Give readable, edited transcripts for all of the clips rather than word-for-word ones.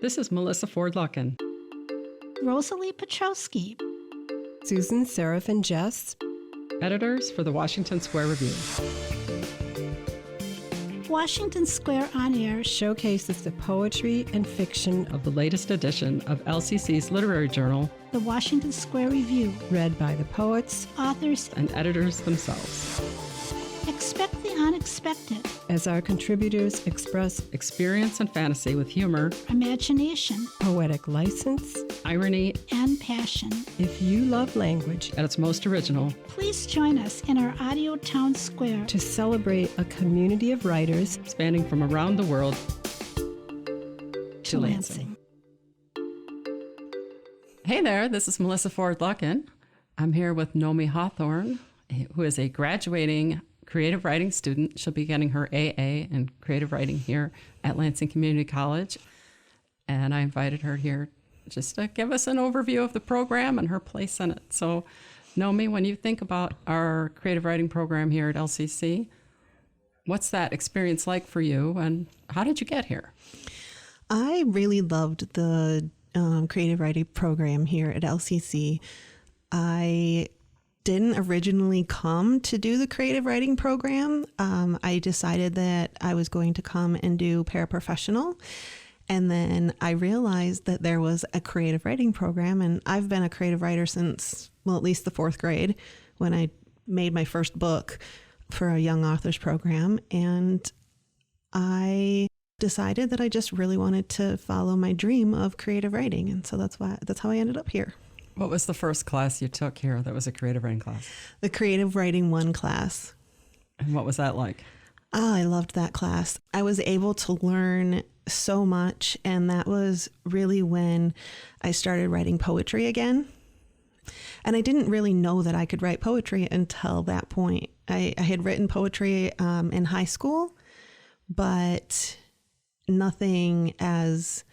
This is Melissa Ford-Luckin. Rosalie Petrowski. Susan, Seraph, and Jess. Editors for the Washington Square Review. Washington Square On Air Showcases the poetry and fiction Of the latest edition of LCC's literary journal, the Washington Square Review. read by the poets Authors and editors themselves. expect the unexpected. as our contributors express Experience and fantasy with humor, Imagination poetic license. irony and passion. If you love language, at its most original. Please join us in our Audio Town Square to celebrate a community of writers Spanning from around the world to Lansing. Hey there, this is Melissa Ford-Luckin. I'm here with Nomi Hawthorne, who is a graduating creative writing student. She'll be getting her AA in creative writing here at Lansing Community College. And I invited her here just to give us an overview of the program and her place in it. So, Nomi, when you think about our creative writing program here at LCC, what's that experience like for you, and how did you get here? I really loved the creative writing program here at LCC. I didn't originally come to do the creative writing program. I decided that I was going to come and do paraprofessional. And then I realized that there was a creative writing program, and I've been a creative writer since, well, at least the fourth grade, when I made my first book for a young authors program. And I decided that I just really wanted to follow my dream of creative writing. And so that's how I ended up here. What was the first class you took here that was a creative writing class? The Creative Writing 1 class. And what was that like? Oh, I loved that class. I was able to learn so much, and that was really when I started writing poetry again. And I didn't really know that I could write poetry until that point. I had written poetry in high school, but nothing as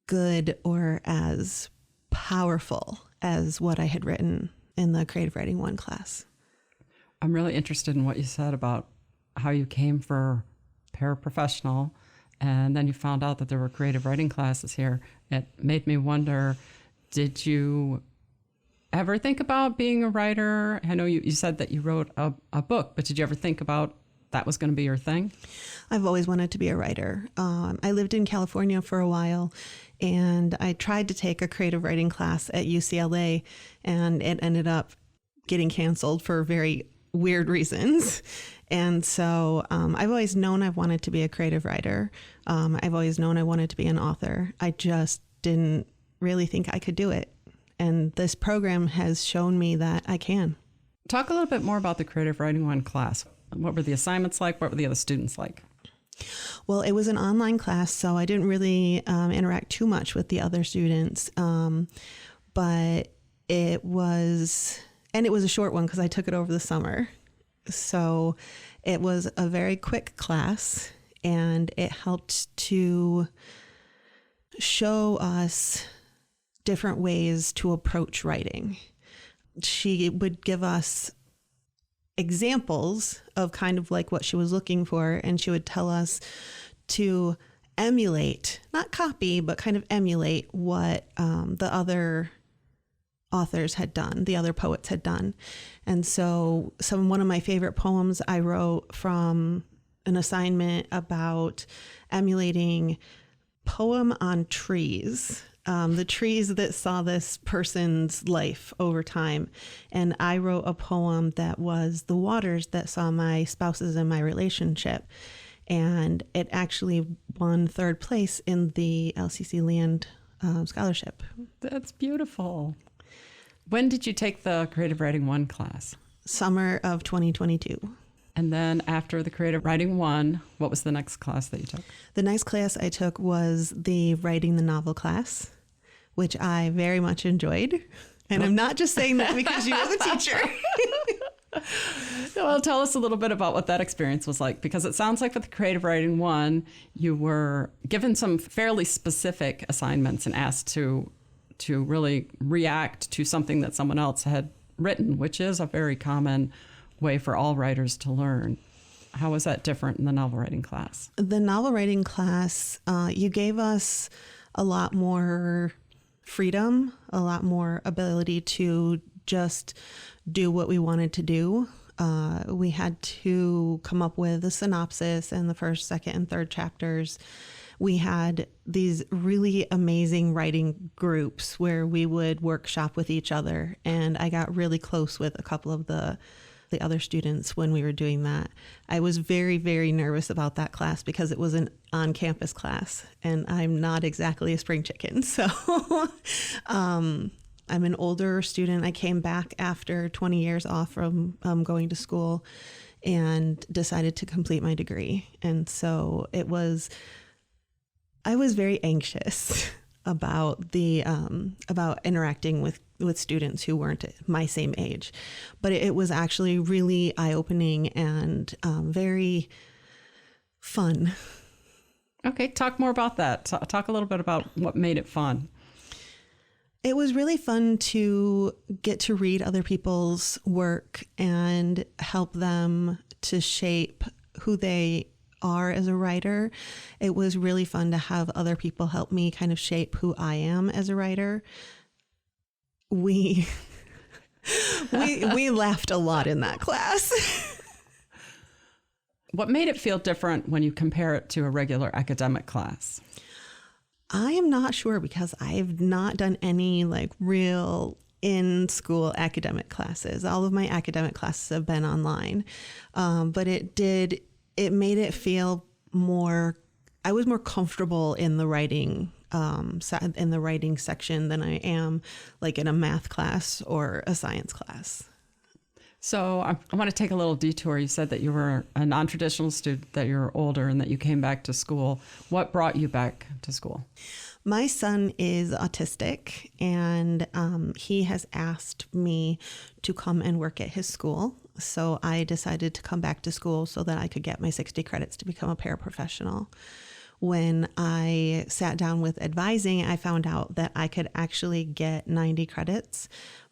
good or as powerful as what I had written in the Creative Writing 1 class. I'm really interested in what you said about how you came for paraprofessional and then you found out that there were creative writing classes here. It made me wonder, did you ever think about being a writer? I know you said that you wrote a book, but did you ever think about that was going to be your thing? I've always wanted to be a writer. I lived in California for a while, and I tried to take a creative writing class at UCLA, and it ended up getting canceled for very weird reasons. And so I've always known I've wanted to be a creative writer. I've always known I wanted to be an author. I just didn't really think I could do it. And this program has shown me that I can. Talk a little bit more about the Creative Writing 1 class. What were the assignments like? What were the other students like? Well, it was an online class, so I didn't really interact too much with the other students. But it was a short one because I took it over the summer. So it was a very quick class, and it helped to show us different ways to approach writing. She would give us examples of kind of like what she was looking for, and she would tell us to emulate, not copy, but kind of emulate what the other authors had done, the other poets had done. And so one of my favorite poems I wrote from an assignment about emulating poem on trees. The trees that saw this person's life over time. And I wrote a poem that was the waters that saw my spouses in my relationship. And it actually won third place in the LCC Land Scholarship. That's beautiful. When did you take the Creative Writing 1 class? Summer of 2022. And then after the Creative Writing 1, what was the next class that you took? The next class I took was the Writing the Novel class, which I very much enjoyed. And I'm not just saying that because you were the teacher. Well, tell us a little bit about what that experience was like, because it sounds like with the Creative Writing 1, you were given some fairly specific assignments and asked to really react to something that someone else had written, which is a very common way for all writers to learn. How was that different in the novel writing class? The novel writing class, you gave us a lot more freedom, a lot more ability to just do what we wanted to do. We had to come up with a synopsis and the first, second, and third chapters. We had these really amazing writing groups where we would workshop with each other. And I got really close with a couple of the other students when we were doing that. I was very, very nervous about that class because it was an on-campus class and I'm not exactly a spring chicken. So I'm an older student. I came back after 20 years off from going to school and decided to complete my degree. And so I was very anxious about about interacting with students who weren't my same age, but it was actually really eye-opening and very fun. Okay, talk more about that. Talk a little bit about what made it fun. It was really fun to get to read other people's work and help them to shape who they are as a writer. It was really fun to have other people help me kind of shape who I am as a writer. We laughed a lot in that class. What made it feel different when you compare it to a regular academic class? I am not sure because I've not done any like real in-school academic classes. All of my academic classes have been online, but it made it feel more, I was more comfortable in the writing section than I am like in a math class or a science class. So I want to take a little detour. You said that you were a non-traditional student, that you're older, and that you came back to school. What brought you back to school? My son is autistic, and he has asked me to come and work at his school. So I decided to come back to school so that I could get my 60 credits to become a paraprofessional. When I sat down with advising, I found out that I could actually get 90 credits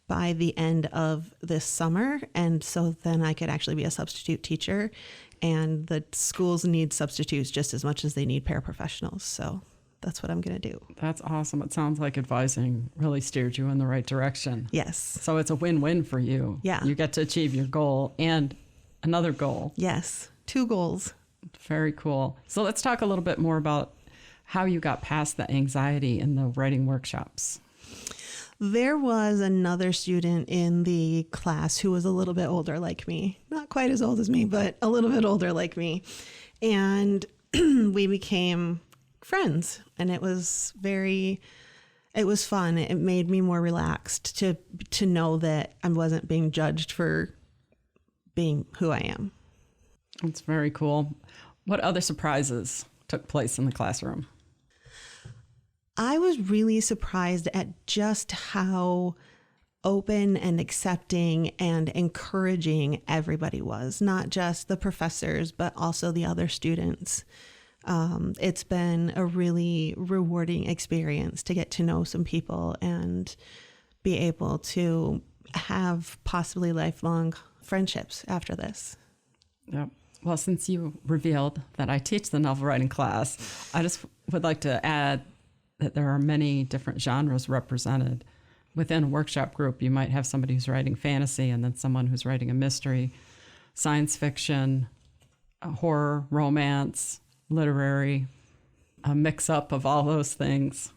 by the end of this summer. And so then I could actually be a substitute teacher. And the schools need substitutes just as much as they need paraprofessionals. So that's what I'm going to do. That's awesome. It sounds like advising really steered you in the right direction. Yes. So it's a win-win for you. Yeah. You get to achieve your goal and another goal. Yes. 2 goals. Very cool. So let's talk a little bit more about how you got past the anxiety in the writing workshops. There was another student in the class who was a little bit older like me. Not quite as old as me, but a little bit older like me. And we became friends, and it was fun. It made me more relaxed to know that I wasn't being judged for being who I am. That's very cool. What other surprises took place in the classroom? I was really surprised at just how open and accepting and encouraging everybody was, not just the professors, but also the other students. It's been a really rewarding experience to get to know some people and be able to have possibly lifelong friendships after this. Yep. Well, since you revealed that I teach the novel writing class, I just would like to add that there are many different genres represented. Within a workshop group, you might have somebody who's writing fantasy and then someone who's writing a mystery, science fiction, horror, romance, literary, a mix-up of all those things.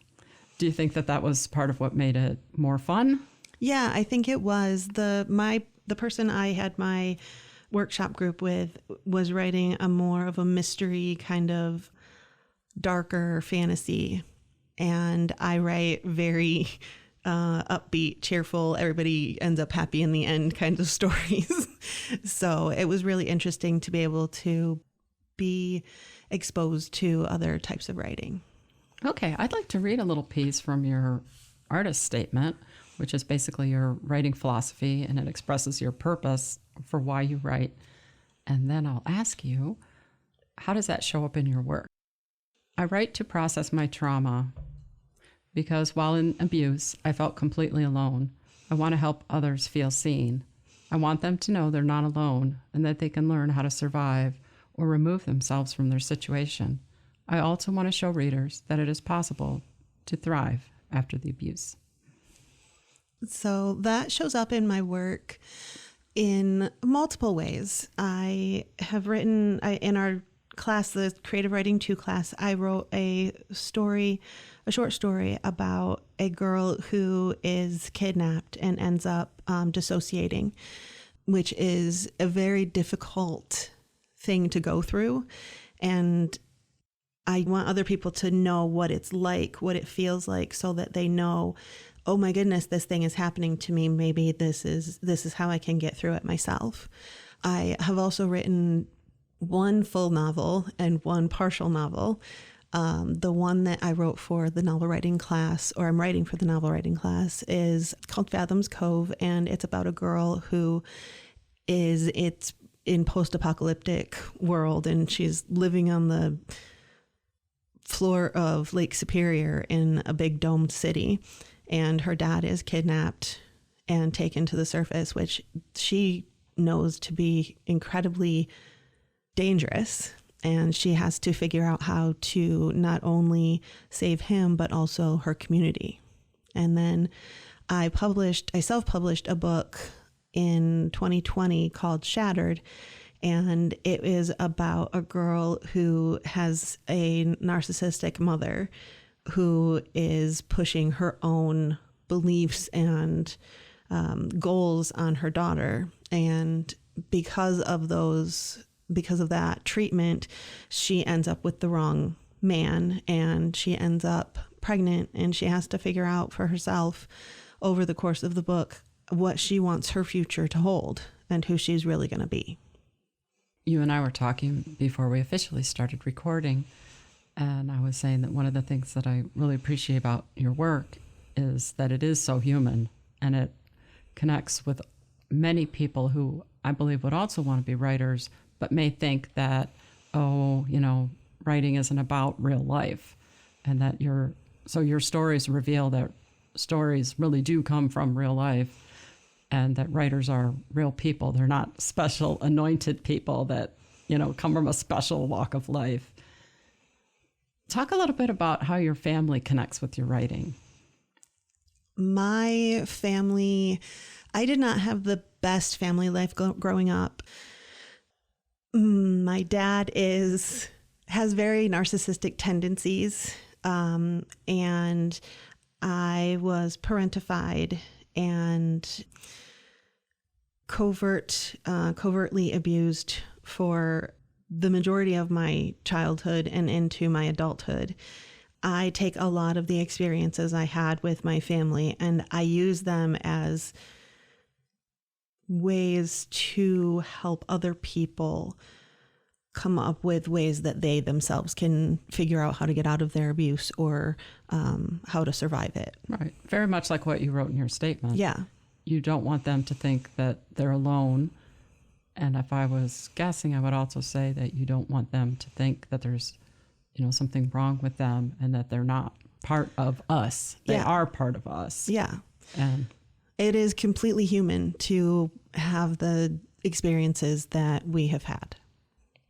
Do you think that that was part of what made it more fun? Yeah, I think it was. The person I had my workshop group with was writing a more of a mystery, kind of darker fantasy. And I write very upbeat, cheerful, everybody ends up happy in the end kind of stories. So it was really interesting to be able to be exposed to other types of writing. Okay, I'd like to read a little piece from your artist statement, which is basically your writing philosophy, and it expresses your purpose for why you write. And then I'll ask you, how does that show up in your work? I write to process my trauma because while in abuse, I felt completely alone. I want to help others feel seen. I want them to know they're not alone and that they can learn how to survive or remove themselves from their situation. I also want to show readers that it is possible to thrive after the abuse? So that shows up in my work in multiple ways. I have written, in our class, the Creative Writing 2 class, I wrote a short story about a girl who is kidnapped and ends up dissociating, which is a very difficult thing to go through. And I want other people to know what it's like, what it feels like, so that they know, oh my goodness, this thing is happening to me. Maybe this is how I can get through it myself. I have also written one full novel and one partial novel. The one that I wrote for the novel writing class, or I'm writing for the novel writing class, is called Fathoms Cove, and it's about a girl who it's in post-apocalyptic world, and she's living on the floor of Lake Superior in a big domed city, and her dad is kidnapped and taken to the surface, which she knows to be incredibly dangerous. And she has to figure out how to not only save him, but also her community. And then I self-published a book in 2020 called Shattered. And it is about a girl who has a narcissistic mother who is pushing her own beliefs and goals on her daughter. And because of that treatment, she ends up with the wrong man, and she ends up pregnant, and she has to figure out for herself over the course of the book what she wants her future to hold and who she's really going to be. You and I were talking before we officially started recording, and I was saying that one of the things that I really appreciate about your work is that it is so human, and it connects with many people who I believe would also want to be writers, but may think that, writing isn't about real life, and that your stories reveal that stories really do come from real life, and that writers are real people. They're not special anointed people that, come from a special walk of life. Talk a little bit about how your family connects with your writing. My family, I did not have the best family life growing up. My dad has very narcissistic tendencies, and I was parentified and covertly abused for the majority of my childhood and into my adulthood. I take a lot of the experiences I had with my family, and I use them as ways to help other people come up with ways that they themselves can figure out how to get out of their abuse, or how to survive it. Right. Very much like what you wrote in your statement. Yeah. You don't want them to think that they're alone. And if I was guessing, I would also say that you don't want them to think that there's, something wrong with them and that they're not part of us. They are part of us. Yeah. And it is completely human to have the experiences that we have had.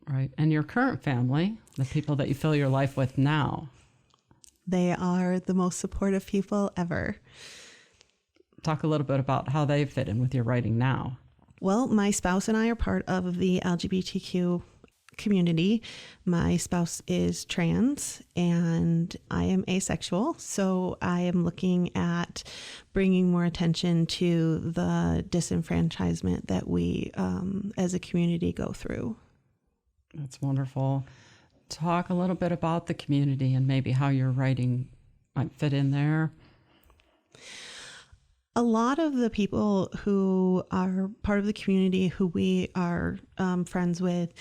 Right. And your current family, the people that you fill your life with now, they are the most supportive people ever. Talk a little bit about how they fit in with your writing now. Well, my spouse and I are part of the LGBTQ community. My spouse is trans and I am asexual. So I am looking at bringing more attention to the disenfranchisement that we as a community go through. That's wonderful. Talk a little bit about the community and maybe how your writing might fit in there. A lot of the people who are part of the community who we are friends with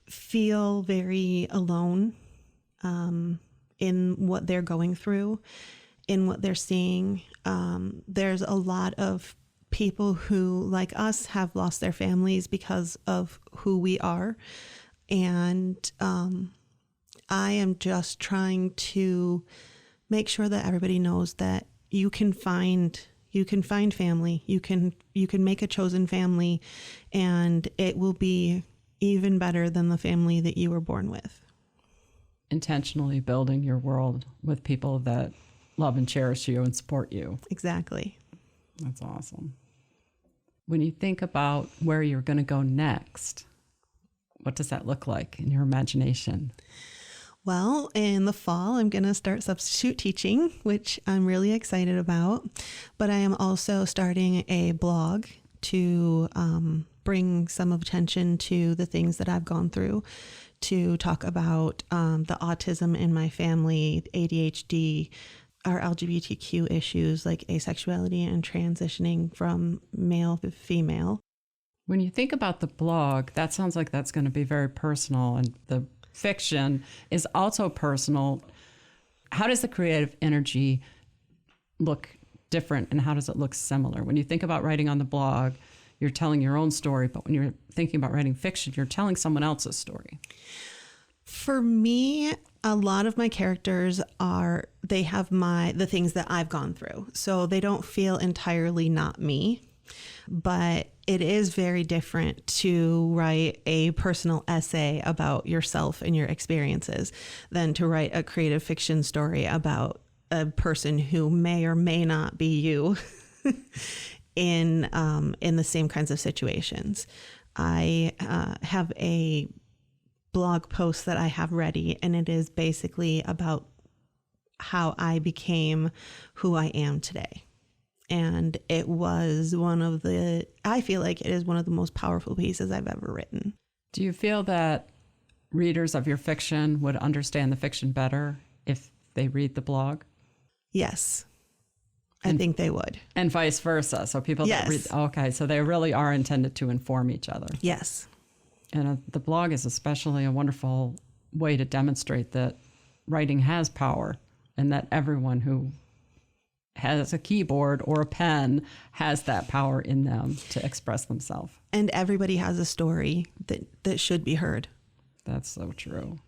feel very alone in what they're going through, in what they're seeing. There's a lot of people who, like us, have lost their families because of who we are. And I am just trying to make sure that everybody knows that you can find family. You can make a chosen family, and it will be even better than the family that you were born with. Intentionally building your world with people that love and cherish you and support you. Exactly. That's awesome. When you think about where you're going to go next, what does that look like in your imagination? Well, in the fall, I'm going to start substitute teaching, which I'm really excited about. But I am also starting a blog to bring some attention to the things that I've gone through, to talk about the autism in my family, ADHD, our LGBTQ issues like asexuality and transitioning from male to female. When you think about the blog, that sounds like that's going to be very personal, and the fiction is also personal. How does the creative energy look different, and how does it look similar? When you think about writing on the blog, you're telling your own story, but when you're thinking about writing fiction, you're telling someone else's story. For me, a lot of my characters they have the things that I've gone through. So they don't feel entirely not me, but it is very different to write a personal essay about yourself and your experiences than to write a creative fiction story about a person who may or may not be you in the same kinds of situations. I have a blog post that I have ready, and it is basically about how I became who I am today. And it was I feel like it is one of the most powerful pieces I've ever written. Do you feel that readers of your fiction would understand the fiction better if they read the blog? Yes, I think they would. And vice versa. So people that read, okay, so they really are intended to inform each other. Yes. And the blog is especially a wonderful way to demonstrate that writing has power, and that everyone who has a keyboard or a pen has that power in them to express themselves. And everybody has a story that should be heard. That's so true.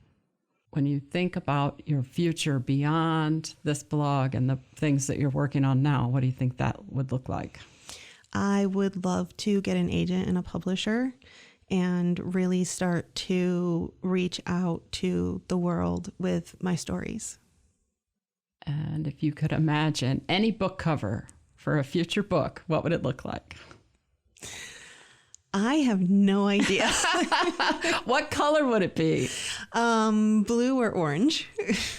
When you think about your future beyond this blog and the things that you're working on now, what do you think that would look like? I would love to get an agent and a publisher and really start to reach out to the world with my stories. And if you could imagine any book cover for a future book, what would it look like? I have no idea. What color would it be? Blue or orange.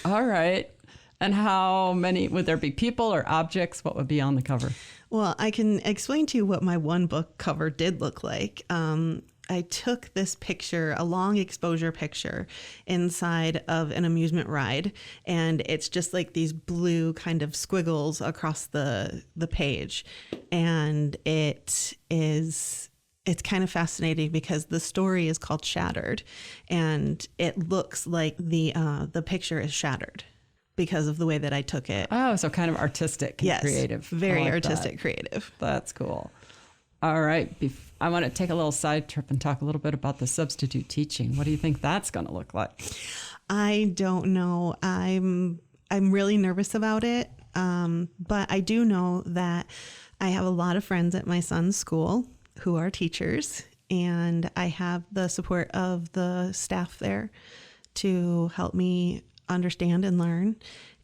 All right. And how many, would there be people or objects? What would be on the cover? Well, I can explain to you what my one book cover did look like. I took this picture, a long exposure picture, inside of an amusement ride, and it's just like these blue kind of squiggles across the page. And it's kind of fascinating because the story is called Shattered, and it looks like the picture is shattered because of the way that I took it. Oh, so kind of artistic and yes, creative. Very like artistic, that. creative. That's cool. All right. I want to take a little side trip and talk a little bit about the substitute teaching. What do you think that's going to look like? I don't know. I'm really nervous about it. But I do know that I have a lot of friends at my son's school who are teachers, and I have the support of the staff there to help me understand and learn.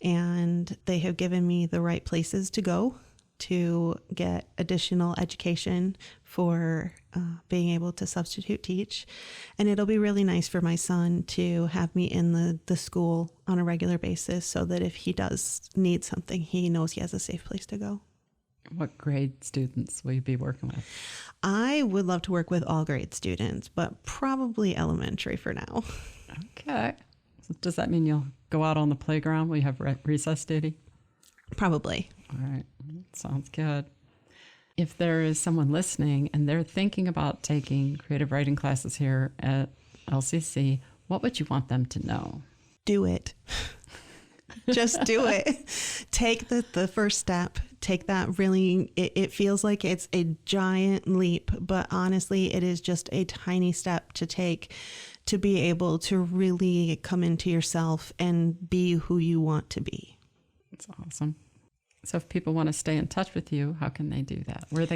And they have given me the right places to go to get additional education for being able to substitute teach. And it'll be really nice for my son to have me in the school on a regular basis so that if he does need something, he knows he has a safe place to go. What grade students will you be working with? I would love to work with all grade students, but probably elementary for now. Okay. So does that mean you'll go out on the playground? Will you have recess duty? Probably. All right. Sounds good. If there is someone listening and they're thinking about taking creative writing classes here at LCC, what would you want them to know? Do it. Just do it. Take the first step. Take that really, it feels like it's a giant leap, but honestly, it is just a tiny step to take to be able to really come into yourself and be who you want to be. That's awesome. So if people want to stay in touch with you, how can they do that? Where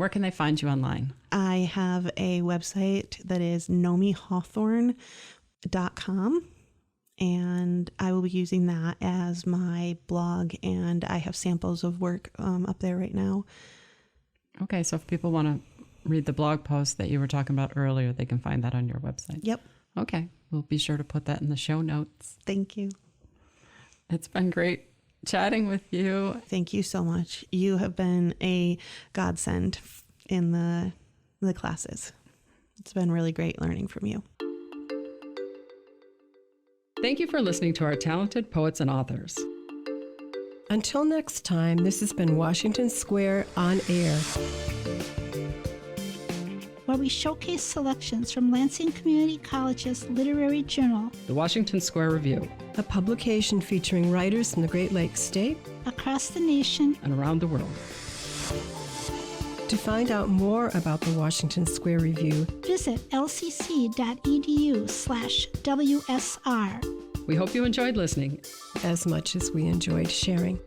can they find you online? I have a website that is nomihawthorne.com, and I will be using that as my blog, and I have samples of work up there right now. Okay, so if people want to read the blog post that you were talking about earlier, they can find that on your website. Yep. Okay, we'll be sure to put that in the show notes. Thank you. It's been great chatting with you. Thank you so much. You have been a godsend in the classes. It's been really great learning from you. Thank you for listening to our talented poets and authors. Until next time, this has been Washington Square on Air, where we showcase selections from Lansing Community College's literary journal, The Washington Square Review, a publication featuring writers from the Great Lakes State across the nation, and around the world. To find out more about the Washington Square Review, visit lcc.edu/WSR. We hope you enjoyed listening as much as we enjoyed sharing.